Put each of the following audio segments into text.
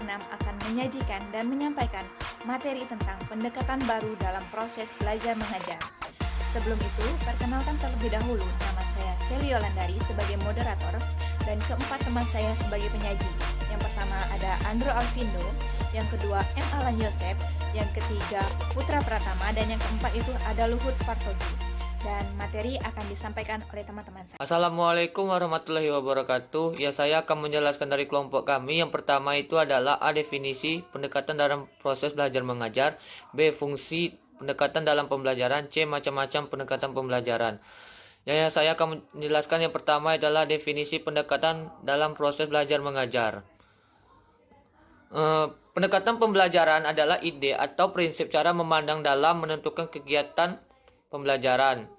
6 akan menyajikan dan menyampaikan materi tentang pendekatan baru dalam proses belajar mengajar. Sebelum itu, perkenalkan terlebih dahulu, nama saya Seli Yolandari sebagai moderator dan keempat teman saya sebagai penyaji. Yang pertama ada Andro Alvindo, yang kedua M. Alan Yosef, yang ketiga Putra Pratama, dan yang keempat itu ada Luhut Partogi. Dan materi akan disampaikan oleh teman-teman saya. Assalamualaikum warahmatullahi wabarakatuh. Ya, saya akan menjelaskan dari kelompok kami. Yang pertama itu adalah A. Definisi pendekatan dalam proses belajar mengajar. B. Fungsi pendekatan dalam pembelajaran. C. Macam-macam pendekatan pembelajaran. Ya, saya akan menjelaskan yang pertama adalah definisi pendekatan dalam proses belajar mengajar. Pendekatan pembelajaran adalah ide atau prinsip cara memandang dalam menentukan kegiatan pembelajaran.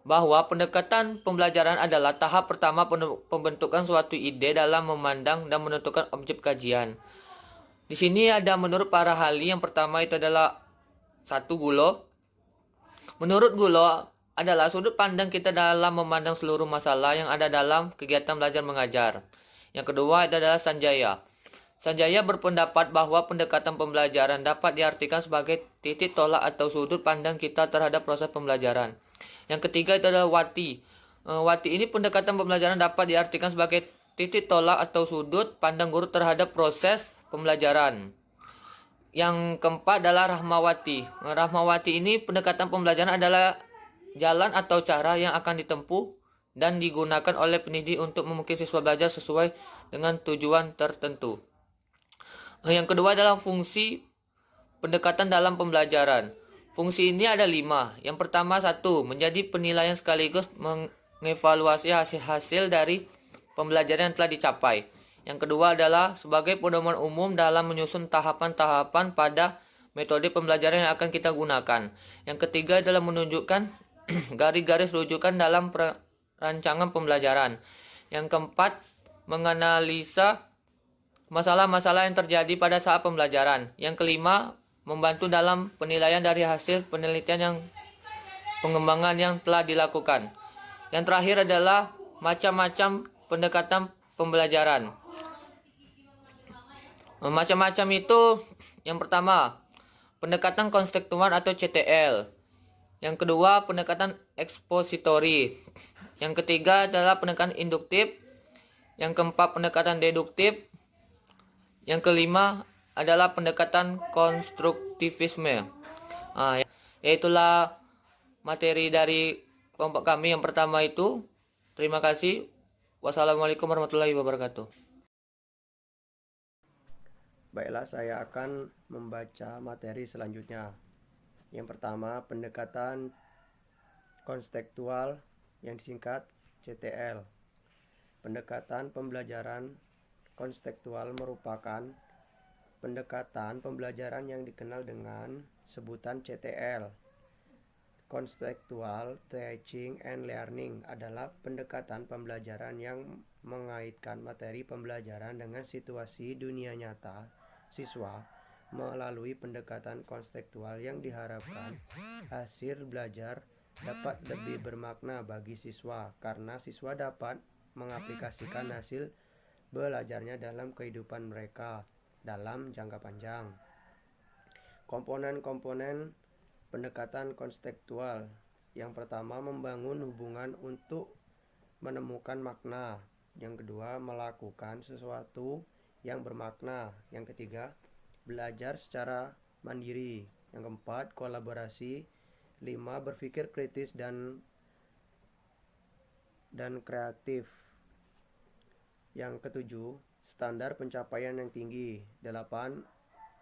Bahwa pendekatan pembelajaran adalah tahap pertama pembentukan suatu ide dalam memandang dan menentukan objek kajian. Di sini ada menurut para ahli, yang pertama itu adalah satu Gulo. Menurut Gulo adalah sudut pandang kita dalam memandang seluruh masalah yang ada dalam kegiatan belajar mengajar. Yang kedua adalah Sanjaya. Sanjaya berpendapat bahwa pendekatan pembelajaran dapat diartikan sebagai titik tolak atau sudut pandang kita terhadap proses pembelajaran. Yang ketiga itu adalah Wati. Wati ini pendekatan pembelajaran dapat diartikan sebagai titik tolak atau sudut pandang guru terhadap proses pembelajaran. Yang keempat adalah Rahmawati. Rahmawati ini pendekatan pembelajaran adalah jalan atau cara yang akan ditempuh dan digunakan oleh pendidik untuk memungkinkan siswa belajar sesuai dengan tujuan tertentu. Yang kedua adalah fungsi pendekatan dalam pembelajaran. Fungsi ini ada 5. Yang pertama, 1. Menjadi penilaian sekaligus mengevaluasi hasil-hasil dari pembelajaran yang telah dicapai. Yang kedua adalah sebagai pedoman umum dalam menyusun tahapan-tahapan pada metode pembelajaran yang akan kita gunakan. Yang ketiga adalah menunjukkan garis-garis rujukan dalam rancangan pembelajaran. Yang keempat, menganalisa masalah-masalah yang terjadi pada saat pembelajaran. Yang kelima, membantu dalam penilaian dari hasil penelitian yang pengembangan yang telah dilakukan. Yang terakhir adalah macam-macam pendekatan pembelajaran. Macam-macam itu, yang pertama, pendekatan konstekstual atau CTL. Yang kedua, pendekatan ekspositori. Yang ketiga adalah pendekatan induktif. Yang keempat, pendekatan deduktif. Yang kelima adalah pendekatan konstruktivisme. Yaitulah materi dari kelompok kami yang pertama itu. Terima kasih. Wassalamualaikum warahmatullahi wabarakatuh. Baiklah, saya akan membaca materi selanjutnya. Yang pertama, pendekatan konstekstual yang disingkat CTL. Pendekatan pembelajaran konstekstual merupakan pendekatan pembelajaran yang dikenal dengan sebutan CTL. Contextual Teaching and Learning adalah pendekatan pembelajaran yang mengaitkan materi pembelajaran dengan situasi dunia nyata siswa melalui pendekatan konstekstual yang diharapkan hasil belajar dapat lebih bermakna bagi siswa karena siswa dapat mengaplikasikan hasil belajarnya dalam kehidupan mereka dalam jangka panjang. Komponen-komponen pendekatan konstekstual. Yang pertama, membangun hubungan untuk menemukan makna. Yang kedua, melakukan sesuatu yang bermakna. Yang ketiga, belajar secara mandiri. Yang keempat, kolaborasi. 5. Berpikir kritis dan kreatif. Yang ketujuh, standar pencapaian yang tinggi. 8.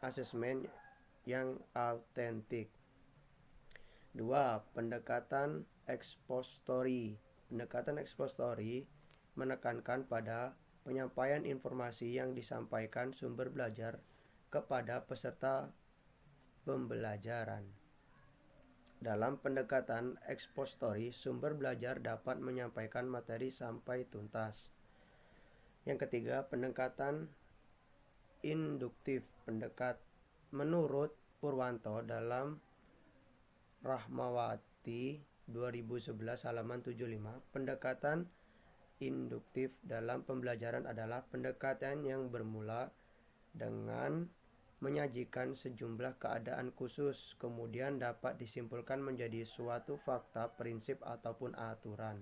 Asesmen yang autentik. 2. Pendekatan ekspositori. Pendekatan ekspositori menekankan pada penyampaian informasi yang disampaikan sumber belajar kepada peserta pembelajaran. Dalam pendekatan ekspositori, sumber belajar dapat menyampaikan materi sampai tuntas. Yang ketiga, pendekatan induktif. Menurut Purwanto dalam Rahmawati 2011 halaman 75, pendekatan induktif dalam pembelajaran adalah pendekatan yang bermula dengan menyajikan sejumlah keadaan khusus, kemudian dapat disimpulkan menjadi suatu fakta, prinsip, ataupun aturan.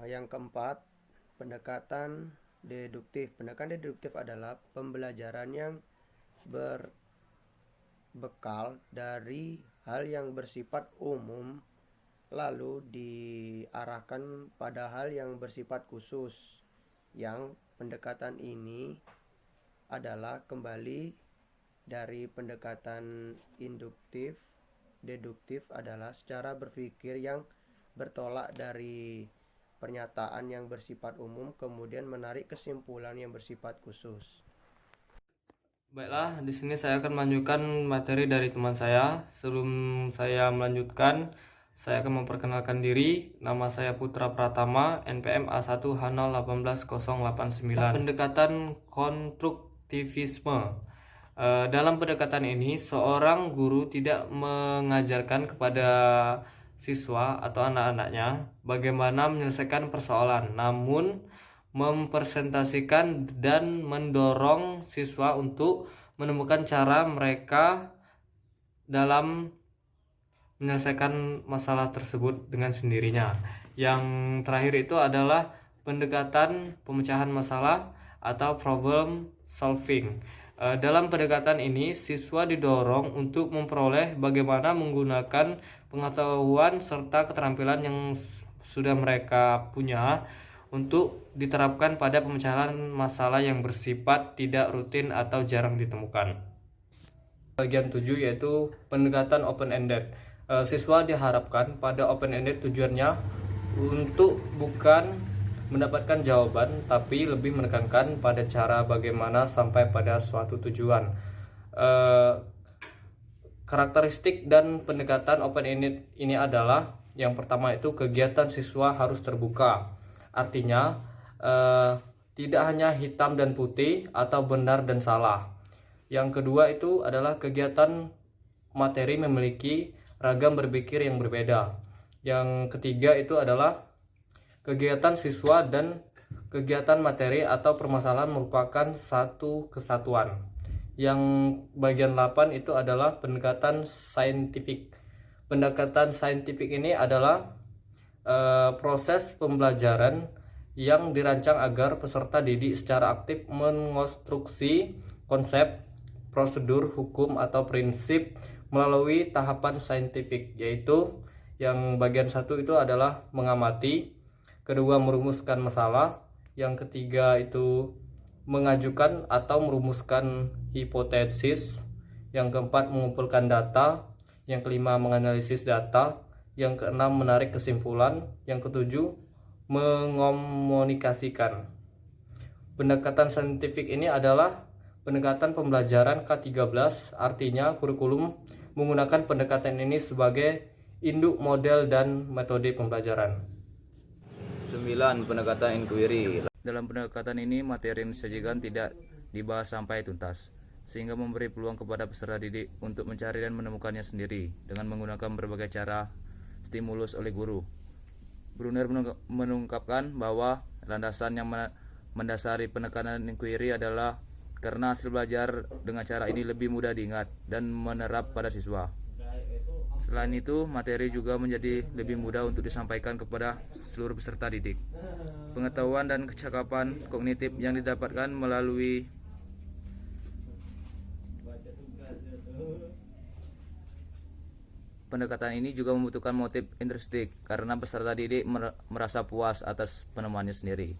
Yang keempat, pendekatan deduktif. Pendekatan deduktif adalah pembelajaran yang berbekal dari hal yang bersifat umum lalu diarahkan pada hal yang bersifat khusus. Yang pendekatan ini adalah kembali dari pendekatan induktif. Deduktif adalah cara berpikir yang bertolak dari pernyataan yang bersifat umum kemudian menarik kesimpulan yang bersifat khusus. Baiklah, di sini saya akan melanjutkan materi dari teman saya. Sebelum saya melanjutkan, saya akan memperkenalkan diri. Nama saya Putra Pratama, NPM A1H018.089. Pendekatan konstruktivisme. Dalam pendekatan ini, seorang guru tidak mengajarkan kepada siswa atau anak-anaknya bagaimana menyelesaikan persoalan, namun mempresentasikan dan mendorong siswa untuk menemukan cara mereka dalam menyelesaikan masalah tersebut dengan sendirinya. Yang terakhir itu adalah pendekatan pemecahan masalah atau problem solving. Dalam pendekatan ini, siswa didorong untuk memperoleh bagaimana menggunakan pengetahuan serta keterampilan yang sudah mereka punya untuk diterapkan pada pemecahan masalah yang bersifat tidak rutin atau jarang ditemukan. Bagian 7 yaitu pendekatan open-ended. Siswa diharapkan pada open-ended tujuannya untuk bukan mendapatkan jawaban, tapi lebih menekankan pada cara bagaimana sampai pada suatu tujuan. Karakteristik dan pendekatan open-ended ini adalah, yang pertama itu kegiatan siswa harus terbuka. Artinya tidak hanya hitam dan putih atau benar dan salah. Yang kedua itu adalah kegiatan materi memiliki ragam berpikir yang berbeda. Yang ketiga itu adalah kegiatan siswa dan kegiatan materi atau permasalahan merupakan satu kesatuan. Yang bagian 8 itu adalah pendekatan saintifik. Pendekatan saintifik ini adalah proses pembelajaran yang dirancang agar peserta didik secara aktif mengonstruksi konsep, prosedur, hukum, atau prinsip melalui tahapan saintifik, yaitu yang bagian 1 itu adalah mengamati, kedua merumuskan masalah, yang ketiga itu mengajukan atau merumuskan hipotesis, yang keempat mengumpulkan data, yang kelima menganalisis data, yang keenam menarik kesimpulan, yang ketujuh mengomunikasikan. Pendekatan saintifik ini adalah pendekatan pembelajaran K13, artinya kurikulum menggunakan pendekatan ini sebagai induk model dan metode pembelajaran. 9. Pendekatan inquiry. Dalam pendekatan ini, materi yang disajikan tidak dibahas sampai tuntas, sehingga memberi peluang kepada peserta didik untuk mencari dan menemukannya sendiri dengan menggunakan berbagai cara stimulus oleh guru. Brunner mengungkapkan bahwa landasan yang mendasari penekanan inquiry adalah karena hasil belajar dengan cara ini lebih mudah diingat dan menerap pada siswa. Selain itu, materi juga menjadi lebih mudah untuk disampaikan kepada seluruh peserta didik. Pengetahuan dan kecakapan kognitif yang didapatkan melalui pendekatan ini juga membutuhkan motif intrinsik karena peserta didik merasa puas atas penemuannya sendiri.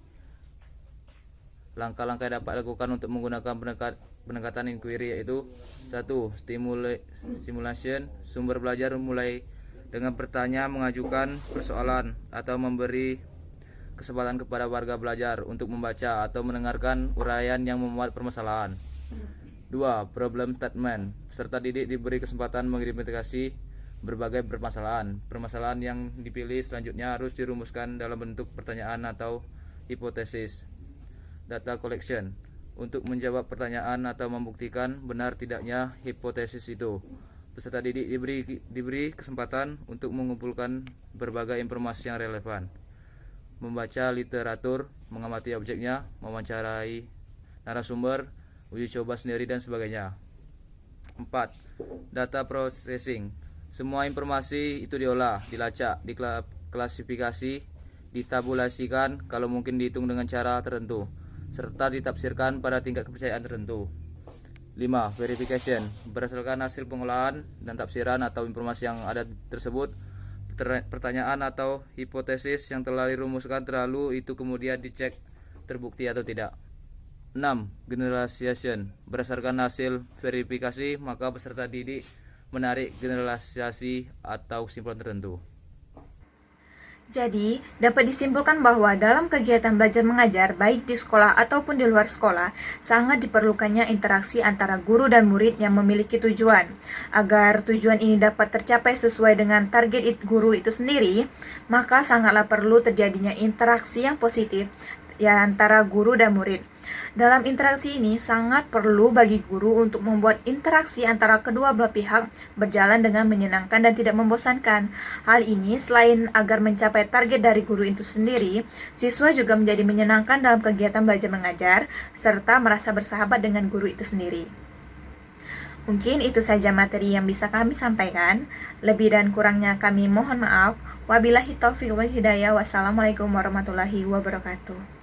Langkah-langkah yang dapat dilakukan untuk menggunakan pendekatan inquiry yaitu 1. Stimulation. Sumber belajar mulai dengan bertanya, mengajukan persoalan, atau memberi kesempatan kepada warga belajar untuk membaca atau mendengarkan uraian yang memuat permasalahan. 2. Problem statement. Peserta didik diberi kesempatan mengidentifikasi berbagai permasalahan. Permasalahan yang dipilih selanjutnya harus dirumuskan dalam bentuk pertanyaan atau hipotesis. Data collection. Untuk menjawab pertanyaan atau membuktikan benar tidaknya hipotesis itu, peserta didik diberi kesempatan untuk mengumpulkan berbagai informasi yang relevan, membaca literatur, mengamati objeknya, mewawancarai narasumber, uji coba sendiri, dan sebagainya. 4. Data processing. Semua informasi itu diolah, dilacak, diklasifikasi, ditabulasikan, kalau mungkin dihitung dengan cara tertentu, serta ditafsirkan pada tingkat kepercayaan tertentu. 5. Verification. Berdasarkan hasil pengolahan dan tafsiran atau informasi yang ada tersebut, pertanyaan atau hipotesis yang telah dirumuskan terlalu itu kemudian dicek terbukti atau tidak. 6. Generalization. Berdasarkan hasil verifikasi, maka peserta didik menarik generalisasi atau kesimpulan tertentu. Jadi, dapat disimpulkan bahwa dalam kegiatan belajar mengajar, baik di sekolah ataupun di luar sekolah, sangat diperlukannya interaksi antara guru dan murid yang memiliki tujuan. Agar tujuan ini dapat tercapai sesuai dengan target guru itu sendiri, maka sangatlah perlu terjadinya interaksi yang positif ya antara guru dan murid. Dalam interaksi ini sangat perlu bagi guru untuk membuat interaksi antara kedua belah pihak berjalan dengan menyenangkan dan tidak membosankan. Hal ini selain agar mencapai target dari guru itu sendiri, siswa juga menjadi menyenangkan dalam kegiatan belajar mengajar serta merasa bersahabat dengan guru itu sendiri. Mungkin itu saja materi yang bisa kami sampaikan. Lebih dan kurangnya kami mohon maaf. Wabillahi taufiq wal hidayah. Wassalamualaikum warahmatullahi wabarakatuh.